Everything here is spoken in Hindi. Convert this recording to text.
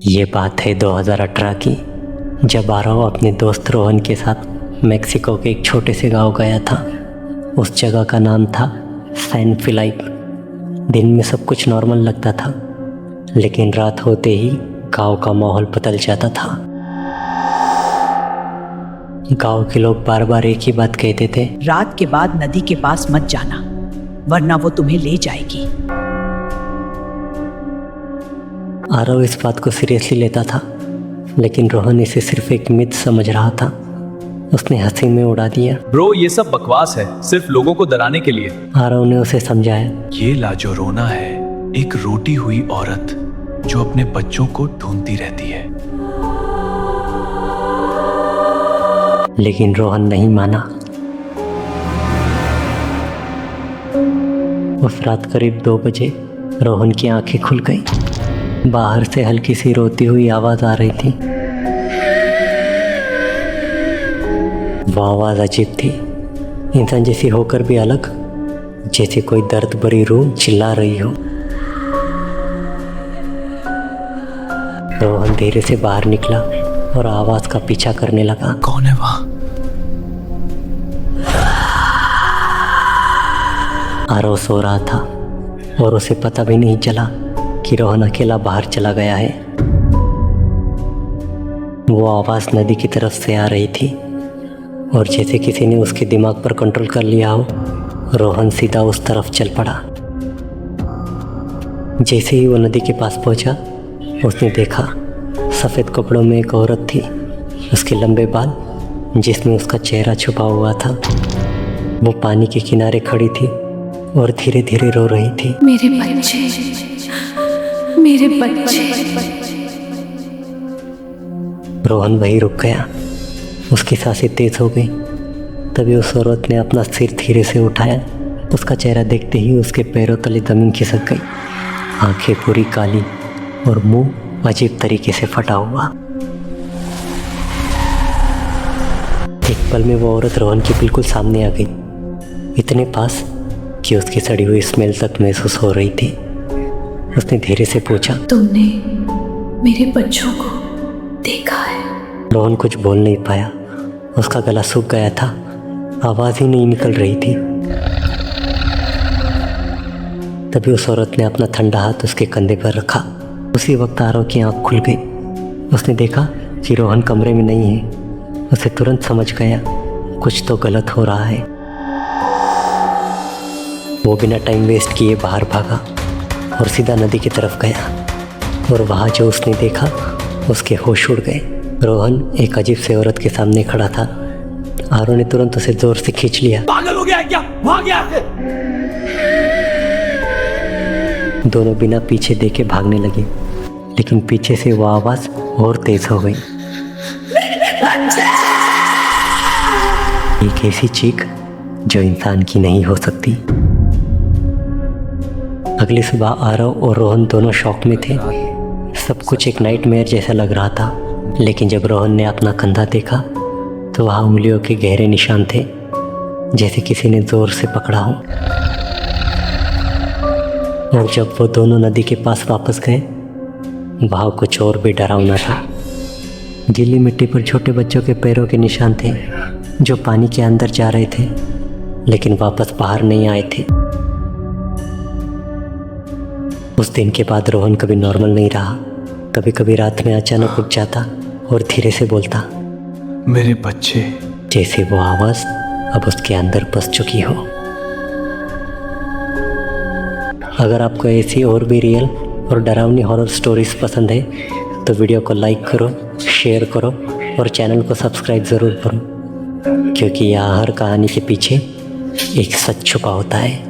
ये बात है 2018 की, जब आरव अपने दोस्त रोहन के साथ मेक्सिको के एक छोटे से गांव गया था। उस जगह का नाम था सैन फिलिप। दिन में सब कुछ नॉर्मल लगता था, लेकिन रात होते ही गांव का माहौल बदल जाता था। गांव के लोग बार बार एक ही बात कहते थे, रात के बाद नदी के पास मत जाना, वरना वो तुम्हें ले जाएगी। आरव इस बात को सीरियसली लेता था, लेकिन रोहन इसे सिर्फ एक मिथ समझ रहा था। उसने हंसी में उड़ा दिया। ब्रो, ये सब बकवास है, सिर्फ लोगों को डराने के लिए। आरव ने उसे समझाया, ये लाजोरोना है, एक रोटी हुई औरत जो अपने बच्चों को ढूंढती रहती है। लेकिन रोहन नहीं माना। उस रात करीब 2 बजे रोहन की आंखें खुल गई। बाहर से हल्की सी रोती हुई आवाज आ रही थी। वो आवाज अजीब थी, इंसान जैसी होकर भी अलग, जैसे कोई दर्द भरी रूह चिल्ला रही हो। रोहन धीरे से बाहर निकला और आवाज का पीछा करने लगा। कौन है वहां? आरव सो रहा था और उसे पता भी नहीं चला कि रोहन अकेला बाहर चला गया है। वो आवाज नदी की तरफ से आ रही थी और जैसे किसी ने उसके दिमाग पर कंट्रोल कर लिया हो, रोहन सीधा उस तरफ चल पड़ा। जैसे ही वो नदी के पास पहुंचा, उसने देखा सफ़ेद कपड़ों में एक औरत थी। उसके लंबे बाल, जिसमें उसका चेहरा छुपा हुआ था। वो पानी के किनारे खड़ी थी और धीरे धीरे रो रही थी। मेरे बच्चे, मेरे बच्चे। रोहन वहीं रुक गया। उसकी सांसें तेज हो गई। तभी उस औरत ने अपना सिर धीरे से उठाया। उसका चेहरा देखते ही उसके पैरों तले जमीन खिसक गई। आंखें पूरी काली और मुंह अजीब तरीके से फटा हुआ। एक पल में वो औरत रोहन के बिल्कुल सामने आ गई, इतने पास कि उसकी सड़ी हुई स्मेल तक महसूस हो रही थी। उसने धीरे से पूछा, तुमने मेरे बच्चों को देखा है? रोहन कुछ बोल नहीं पाया। उसका गला सूख गया था, आवाज़ ही नहीं निकल रही थी। तभी उस औरत ने अपना ठंडा हाथ उसके कंधे पर रखा। उसी वक्त आरव की आंख खुल गई। उसने देखा कि रोहन कमरे में नहीं है। उसे तुरंत समझ गया कुछ तो गलत हो रहा है। वो बिना टाइम वेस्ट किए बाहर भागा और सीधा नदी की तरफ गया। और वहाँ जो उसने देखा, उसके होश उड़ गए। रोहन एक अजीब से औरत के सामने खड़ा था। आरव ने तुरंत उसे जोर से खींच लिया। पागल हो गया है क्या? भाग गया है। दोनों बिना पीछे देखे भागने लगे, लेकिन पीछे से वो आवाज़ और तेज हो गई। एक ऐसी चीख जो इंसान की नहीं हो सकती। अगली सुबह आरव और रोहन दोनों शॉक में थे। सब कुछ एक नाइटमेयर जैसा लग रहा था। लेकिन जब रोहन ने अपना कंधा देखा तो वहाँ उंगलियों के गहरे निशान थे, जैसे किसी ने जोर से पकड़ा हो। और जब वो दोनों नदी के पास वापस गए, वहाँ कुछ और भी डरावना था। गीली मिट्टी पर छोटे बच्चों के पैरों के निशान थे, जो पानी के अंदर जा रहे थे लेकिन वापस बाहर नहीं आए थे। उस दिन के बाद रोहन कभी नॉर्मल नहीं रहा। कभी कभी रात में अचानक उठ जाता और धीरे से बोलता, मेरे बच्चे। जैसे वो आवाज़ अब उसके अंदर बस चुकी हो। अगर आपको ऐसी और भी रियल और डरावनी हॉरर स्टोरीज पसंद है तो वीडियो को लाइक करो, शेयर करो और चैनल को सब्सक्राइब ज़रूर करो, क्योंकि यहाँ हर कहानी के पीछे एक सच छुपा होता है।